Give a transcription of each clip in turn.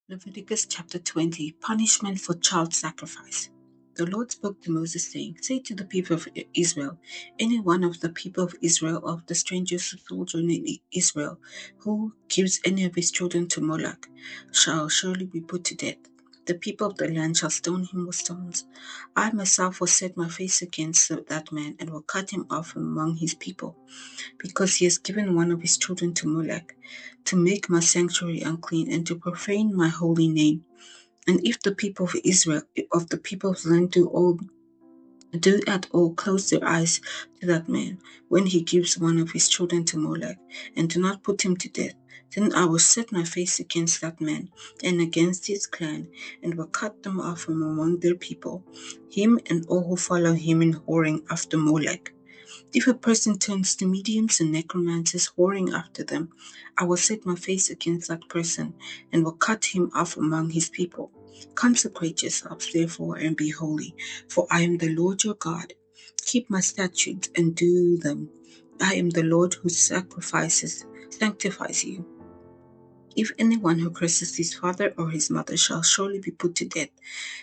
Leviticus chapter 20 Punishment for Child Sacrifice. The Lord spoke to Moses, saying, Say to the people of Israel, any one of the people of Israel, of the strangers who sojourn in Israel, who gives any of his children to Moloch, shall surely be put to death. The people of the land shall stone him with stones. I myself will set my face against that man, and will cut him off from among his people, because he has given one of his children to Moloch, to make my sanctuary unclean, and to profane my holy name. And if the people of Israel, of the people of the land, do at all close their eyes to that man, when he gives one of his children to Moloch, and do not put him to death, then I will set my face against that man, and against his clan, and will cut them off from among their people, him and all who follow him in whoring after Moloch. If a person turns to mediums and necromancers, whoring after them, I will set my face against that person, and will cut him off among his people. Consecrate yourselves, therefore, and be holy, for I am the Lord your God. Keep my statutes and do them. I am the Lord who sanctifies you. If anyone who curses his father or his mother shall surely be put to death.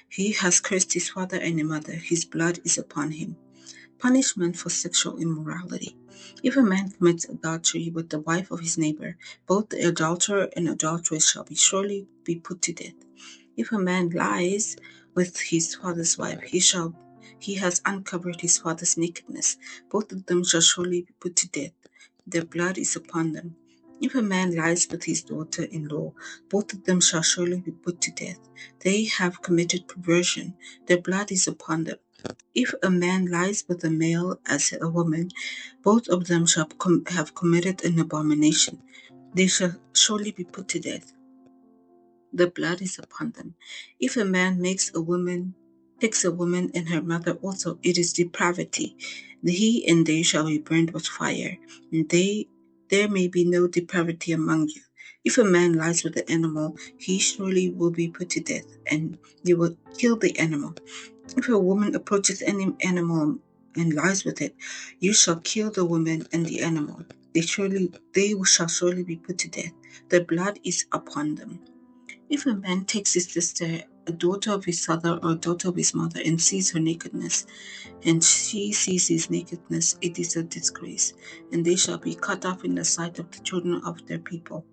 He has cursed his father and mother, his blood is upon him. Punishment for sexual immorality. If a man commits adultery with the wife of his neighbor, both the adulterer and adulteress shall surely be put to death. If a man lies with his father's wife, he has uncovered his father's nakedness. Both of them shall surely be put to death. Their blood is upon them. If a man lies with his daughter-in-law, both of them shall surely be put to death. They have committed perversion. Their blood is upon them. If a man lies with a male as a woman, both of them shall have committed an abomination. They shall surely be put to death. The blood is upon them. If a man takes a woman and her mother also, it is depravity. He and they shall be burned with fire, and there may be no depravity among you. If a man lies with an animal, he surely will be put to death, and you will kill the animal. If a woman approaches any animal and lies with it, you shall kill the woman and the animal. They shall surely be put to death. The blood is upon them. If a man takes his sister, a daughter of his father or a daughter of his mother, and sees her nakedness, and she sees his nakedness, it is a disgrace, and they shall be cut off in the sight of the children of their people.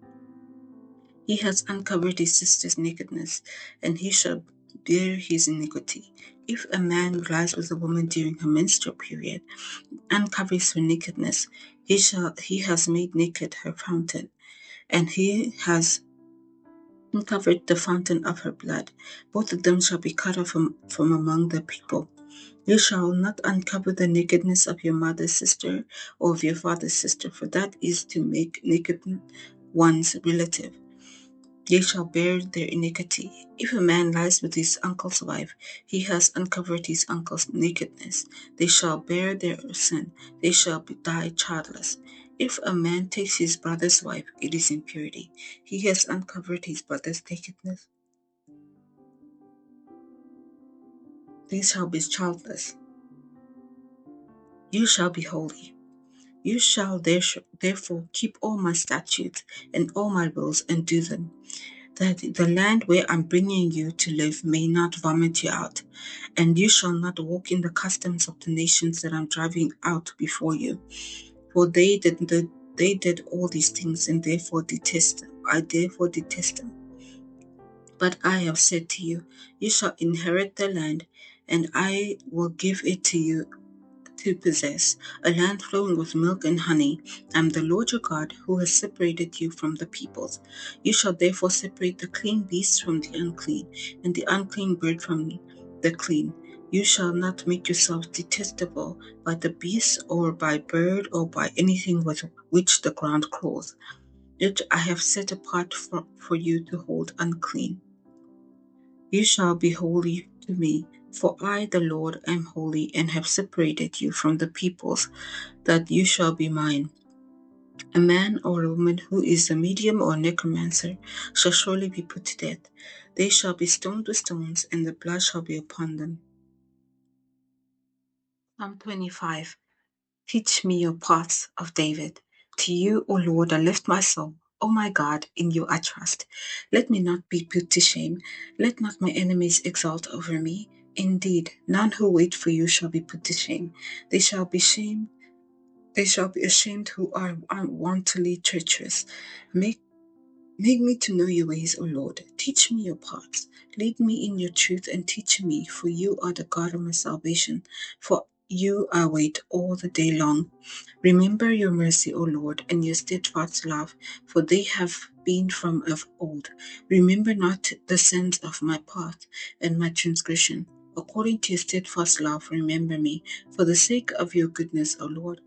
He has uncovered his sister's nakedness, and he shall bear his iniquity. If a man lies with a woman during her menstrual period, uncovers her nakedness, he has made naked her fountain, and he has uncovered the fountain of her blood. Both of them shall be cut off from among the people. You shall not uncover the nakedness of your mother's sister or of your father's sister, for that is to make naked one's relative. They shall bear their iniquity. If a man lies with his uncle's wife, he has uncovered his uncle's nakedness. They shall bear their sin. They shall die childless. If a man takes his brother's wife, it is impurity. He has uncovered his brother's nakedness. They shall be childless. You shall be holy. You shall therefore keep all my statutes and all my rules and do them, that the land where I'm bringing you to live may not vomit you out, and you shall not walk in the customs of the nations that I'm driving out before you. For they did all these things, and I therefore detest them. But I have said to you, you shall inherit the land, and I will give it to you to possess, a land flowing with milk and honey. I am the Lord your God, who has separated you from the peoples. You shall therefore separate the clean beast from the unclean, and the unclean bird from the clean. You shall not make yourselves detestable by the beast, or by bird, or by anything with which the ground clothes, which I have set apart for you to hold unclean. You shall be holy to me, for I, the Lord, am holy, and have separated you from the peoples, that you shall be mine. A man or a woman who is a medium or necromancer shall surely be put to death. They shall be stoned with stones, and the blood shall be upon them. Psalm 25. Teach me your paths of David. To you, O Lord, I lift my soul. O my God, in you I trust. Let me not be put to shame. Let not my enemies exult over me. Indeed, none who wait for you shall be put to shame. They shall be shamed. They shall be ashamed who are unwontedly treacherous. Make me to know your ways, O Lord. Teach me your paths. Lead me in your truth and teach me, for you are the God of my salvation. For you I wait all the day long. Remember your mercy, O Lord, and your steadfast love, for they have been from of old. Remember not the sins of my path and my transgression. According to your steadfast love, remember me, for the sake of your goodness, O Lord.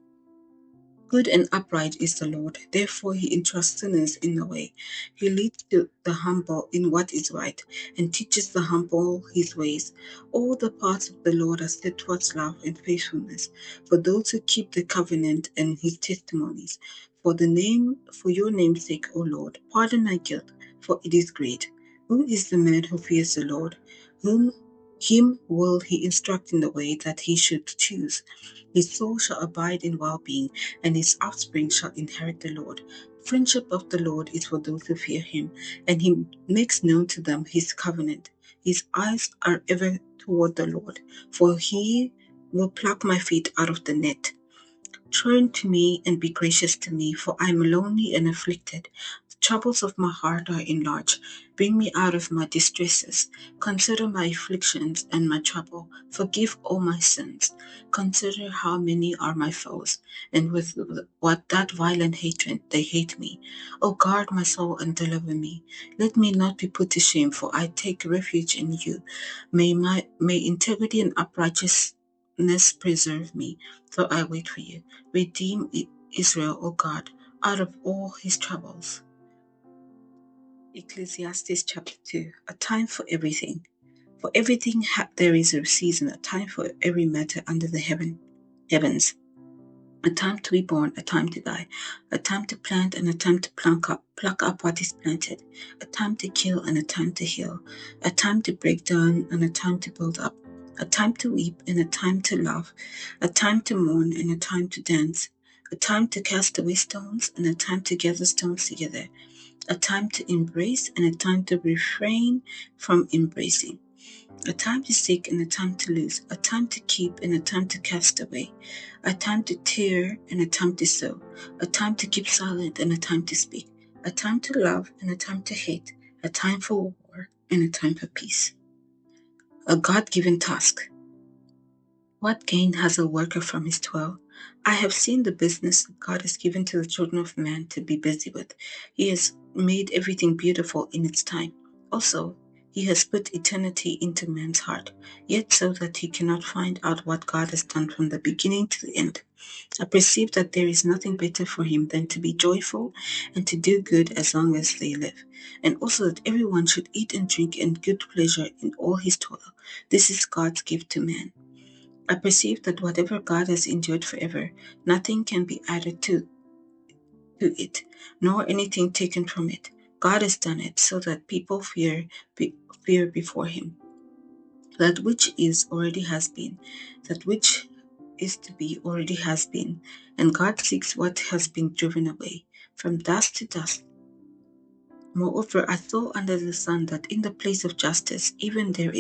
Good and upright is the Lord, therefore he entrusts sinners in the way. He leads the humble in what is right, and teaches the humble his ways. All the paths of the Lord are steadfast love and faithfulness, for those who keep the covenant and his testimonies. For your name's sake, O Lord, pardon my guilt, for it is great. Who is the man who fears the Lord? Him will he instruct in the way that he should choose. His soul shall abide in well-being, and his offspring shall inherit the Lord. Friendship of the Lord is for those who fear him, and he makes known to them his covenant. His eyes are ever toward the Lord, for he will pluck my feet out of the net. Turn to me and be gracious to me, for I am lonely and afflicted. The troubles of my heart are enlarged. Bring me out of my distresses. Consider my afflictions and my trouble. Forgive all my sins. Consider how many are my foes, and with what that violent hatred they hate me. O guard my soul and deliver me. Let me not be put to shame, for I take refuge in you. May integrity and uprightness preserve me, for I wait for you. Redeem Israel, O God, out of all his troubles. Ecclesiastes chapter 2. A time for everything. For everything there is a season, a time for every matter under the heavens. A time to be born, a time to die, a time to plant and a time to pluck up what is planted, a time to kill and a time to heal, a time to break down and a time to build up, a time to weep and a time to laugh, a time to mourn and a time to dance, a time to cast away stones and a time to gather stones together, a time to embrace and a time to refrain from embracing, a time to seek and a time to lose, a time to keep and a time to cast away, a time to tear and a time to sow, a time to keep silent and a time to speak, a time to love and a time to hate, a time for war and a time for peace. A God-given task. What gain has a worker from his toil? I have seen the business that God has given to the children of man to be busy with. He has made everything beautiful in its time. Also, he has put eternity into man's heart, yet so that he cannot find out what God has done from the beginning to the end. I perceive that there is nothing better for him than to be joyful and to do good as long as they live, and also that everyone should eat and drink in good pleasure in all his toil. This is God's gift to man. I perceive that whatever God has endured forever, nothing can be added to it, nor anything taken from it. God has done it so that people fear before him. That which is already has been, that which is to be already has been, and God seeks what has been driven away, from dust to dust. Moreover, I saw under the sun that in the place of justice even there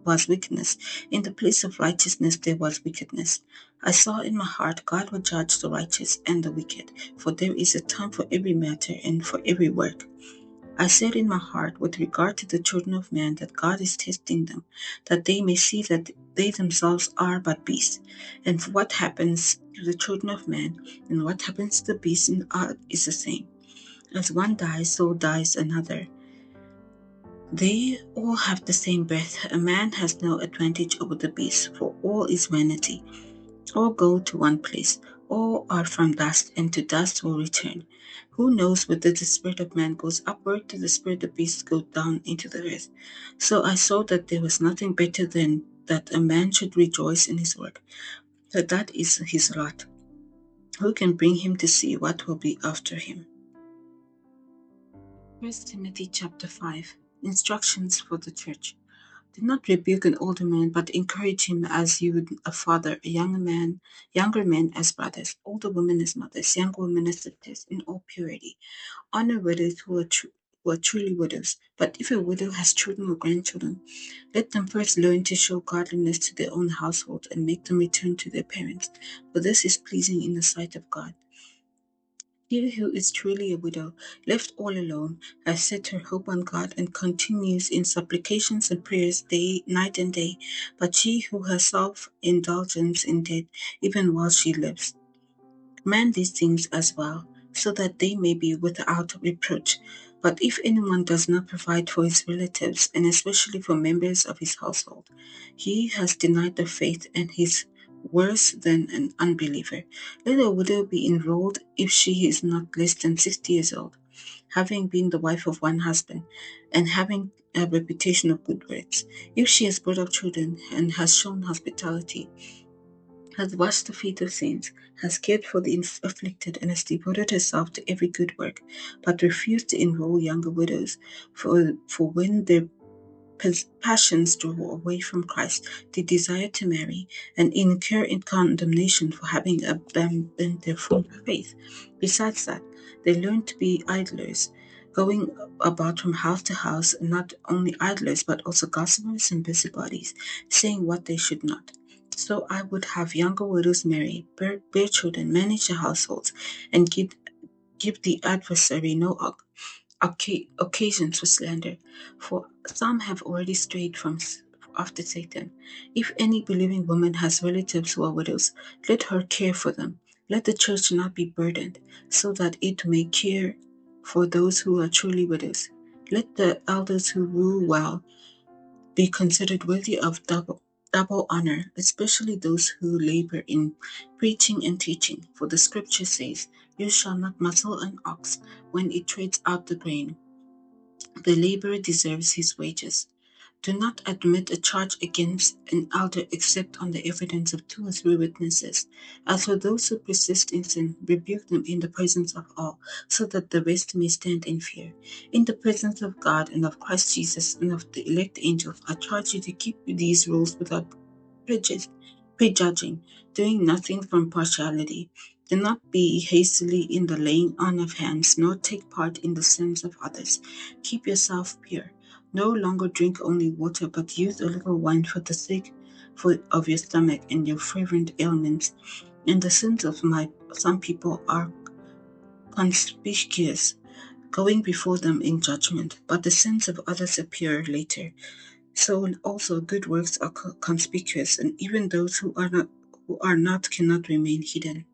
was wickedness, in the place of righteousness there was wickedness. I saw in my heart God will judge the righteous and the wicked, for there is a time for every matter and for every work. I said in my heart with regard to the children of man that God is testing them, that they may see that they themselves are but beasts, and what happens to the children of man and what happens to the beasts is the same. As one dies, so dies another. They all have the same breath. A man has no advantage over the beast, for all is vanity. All go to one place. All are from dust, and to dust will return. Who knows whether the spirit of man goes upward to the spirit of beasts go down into the earth? So I saw that there was nothing better than that a man should rejoice in his work, that that is his lot. Who can bring him to see what will be after him? 1 Timothy chapter 5. Instructions for the church. Do not rebuke an older man, but encourage him as you would a father, younger men as brothers, older women as mothers, younger women as sisters, in all purity. Honor widows who are truly widows. But if a widow has children or grandchildren, let them first learn to show godliness to their own household and make them return to their parents, for this is pleasing in the sight of God. She who is truly a widow, left all alone, has set her hope on God and continues in supplications and prayers night and day. But she who has self-indulgence in debt, even while she lives, command these things as well, so that they may be without reproach. But if anyone does not provide for his relatives, and especially for members of his household, he has denied the faith and is worse than an unbeliever. Let a widow be enrolled if she is not less than 60 years old, having been the wife of one husband, and having a reputation of good works. If she has brought up children and has shown hospitality, has washed the feet of saints, has cared for the afflicted, and has devoted herself to every good work, but refused to enroll younger widows, for when their passions draw away from Christ, they desire to marry and incur in condemnation for having abandoned their former faith. Besides that, they learn to be idlers, going about from house to house, and not only idlers but also gossipers and busybodies, saying what they should not. So I would have younger widows marry, bear children, manage their households, and give the adversary no occasions for slander, for some have already strayed from after Satan. If any believing woman has relatives who are widows, let her care for them. Let the church not be burdened, so that it may care for those who are truly widows. Let the elders who rule well be considered worthy of double honor, especially those who labor in preaching and teaching. For the scripture says, "You shall not muzzle an ox when it treads out the grain." The laborer deserves his wages. Do not admit a charge against an elder except on the evidence of 2 or 3 witnesses. As for those who persist in sin, rebuke them in the presence of all, so that the rest may stand in fear. In the presence of God and of Christ Jesus and of the elect angels, I charge you to keep these rules without prejudging, doing nothing from partiality. Do not be hastily in the laying on of hands, nor take part in the sins of others. Keep yourself pure. No longer drink only water, but use a little wine for the sake of your stomach and your fervent ailments. And the sins of some people are conspicuous, going before them in judgment, but the sins of others appear later. So also good works are conspicuous, and even those who are not cannot remain hidden.